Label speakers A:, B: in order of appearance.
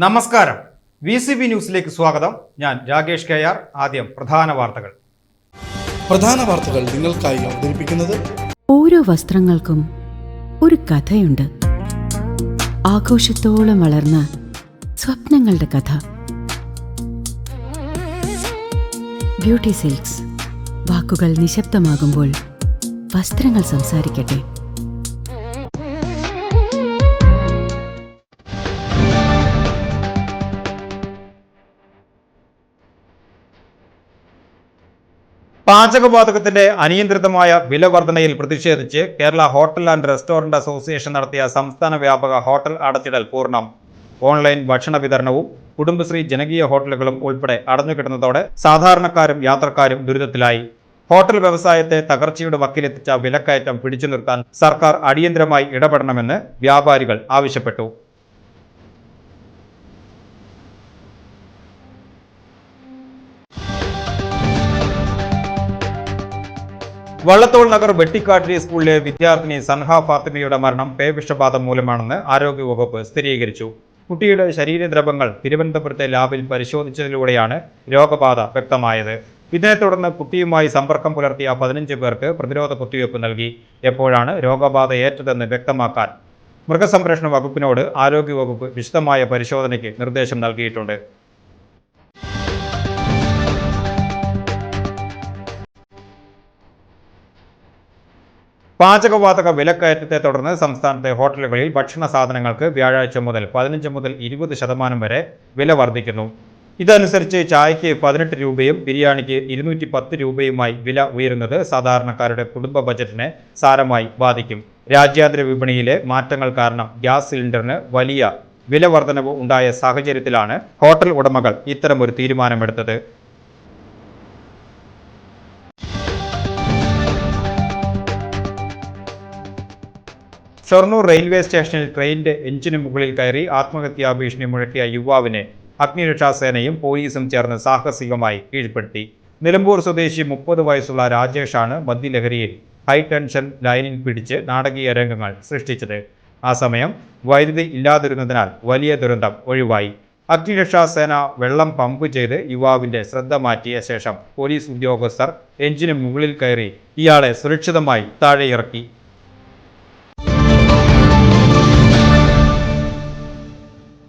A: നമസ്കാരം. VCB ന്യൂസിലേക്ക് സ്വാഗതം. ഞാൻ രാകേഷ് KR. ആദ്യം പ്രധാന വാർത്തകൾ
B: നിങ്ങൾക്കായി അവതരിപ്പിക്കുന്നത്
C: ഓരോ വസ്ത്രങ്ങൾക്കും ഒരു കഥയുണ്ട്. ആഘോഷത്തോളം വളർന്ന സ്വപ്നങ്ങളുടെ കഥ. Beauty silks. വാക്കുകൾ നിശബ്ദമാകുമ്പോൾ വസ്ത്രങ്ങൾ സംസാരിക്കട്ടെ.
A: പാചകവാതകത്തിന്റെ അനിയന്ത്രിതമായ വില വർധനയിൽ പ്രതിഷേധിച്ച് Kerala hotel and restaurant association നടത്തിയ സംസ്ഥാന വ്യാപക ഹോട്ടൽ അടച്ചിടൽ പൂർണ്ണം. ഓൺലൈൻ ഭക്ഷണ വിതരണവും കുടുംബശ്രീ ജനകീയ ഹോട്ടലുകളും ഉൾപ്പെടെ അടഞ്ഞുകിടന്നതോടെ സാധാരണക്കാരും യാത്രക്കാരും ദുരിതത്തിലായി. ഹോട്ടൽ വ്യവസായത്തെ തകർച്ചയുടെ വക്കിലെത്തിച്ച വിലക്കയറ്റം പിടിച്ചു നിർത്താൻ സർക്കാർ അടിയന്തരമായി ഇടപെടണമെന്ന് വ്യാപാരികൾ ആവശ്യപ്പെട്ടു. വള്ളത്തോൾ നഗർ വെട്ടിക്കാട്ടിരി സ്കൂളിലെ വിദ്യാർത്ഥിനി സൻഹ ഫാത്തിമയുടെ മരണം പേവിഷബാധ മൂലമാണെന്ന് ആരോഗ്യവകുപ്പ് സ്ഥിരീകരിച്ചു. കുട്ടിയുടെ ശരീരദ്രവങ്ങൾ തിരുവനന്തപുരത്തെ ലാബിൽ പരിശോധിച്ചതിലൂടെയാണ് രോഗബാധ വ്യക്തമായത്. ഇതിനെ തുടർന്ന് കുട്ടിയുമായി സമ്പർക്കം പുലർത്തിയ 15 പേർക്ക് പ്രതിരോധ കുത്തിവയ്പ് നൽകി. എപ്പോഴാണ് രോഗബാധ ഏറ്റതെന്ന് വ്യക്തമാക്കാൻ മൃഗസംരക്ഷണ വകുപ്പിനോട് ആരോഗ്യവകുപ്പ് വിശദമായ പരിശോധനയ്ക്ക് നിർദ്ദേശം നൽകിയിട്ടുണ്ട്. പാചകവാതക വിലക്കയറ്റത്തെ തുടർന്ന് സംസ്ഥാനത്തെ ഹോട്ടലുകളിൽ ഭക്ഷണ സാധനങ്ങൾക്ക് വ്യാഴാഴ്ച മുതൽ 15 മുതൽ 20% വരെ വില വർദ്ധിക്കുന്നു. ഇതനുസരിച്ച് ചായയ്ക്ക് 18 രൂപയും ബിരിയാണിക്ക് 210 രൂപയുമായി വില ഉയരുന്നത് സാധാരണക്കാരുടെ കുടുംബ ബജറ്റിനെ സാരമായി ബാധിക്കും. രാജ്യാന്തര വിപണിയിലെ മാറ്റങ്ങൾ കാരണം ഗ്യാസ് സിലിണ്ടറിന് വലിയ വില വർധനവ് ഉണ്ടായ സാഹചര്യത്തിലാണ് ഹോട്ടൽ ഉടമകൾ ഇത്തരമൊരു തീരുമാനമെടുത്തത്. ഷൊർണൂർ റെയിൽവേ സ്റ്റേഷനിൽ ട്രെയിനിന്റെ എഞ്ചിന് മുകളിൽ കയറി ആത്മഹത്യാ ഭീഷണി മുഴക്കിയ യുവാവിനെ അഗ്നിരക്ഷാസേനയും പോലീസും ചേർന്ന് സാഹസികമായി കീഴ്പ്പെടുത്തി. നിലമ്പൂർ സ്വദേശി 30 വയസ്സുള്ള രാജേഷാണ് മദ്യലഹരിയിൽ ഹൈ ടെൻഷൻ ലൈനിൽ പിടിച്ച് നാടകീയ രംഗങ്ങൾ സൃഷ്ടിച്ചത്. ആ സമയം വൈദ്യുതി ഇല്ലാതിരുന്നതിനാൽ വലിയ ദുരന്തം ഒഴിവായി. അഗ്നിരക്ഷാസേന വെള്ളം പമ്പ് ചെയ്ത് യുവാവിന്റെ ശ്രദ്ധ മാറ്റിയ ശേഷം പോലീസ് ഉദ്യോഗസ്ഥർ എഞ്ചിന് മുകളിൽ കയറി ഇയാളെ സുരക്ഷിതമായി താഴെയിറക്കി.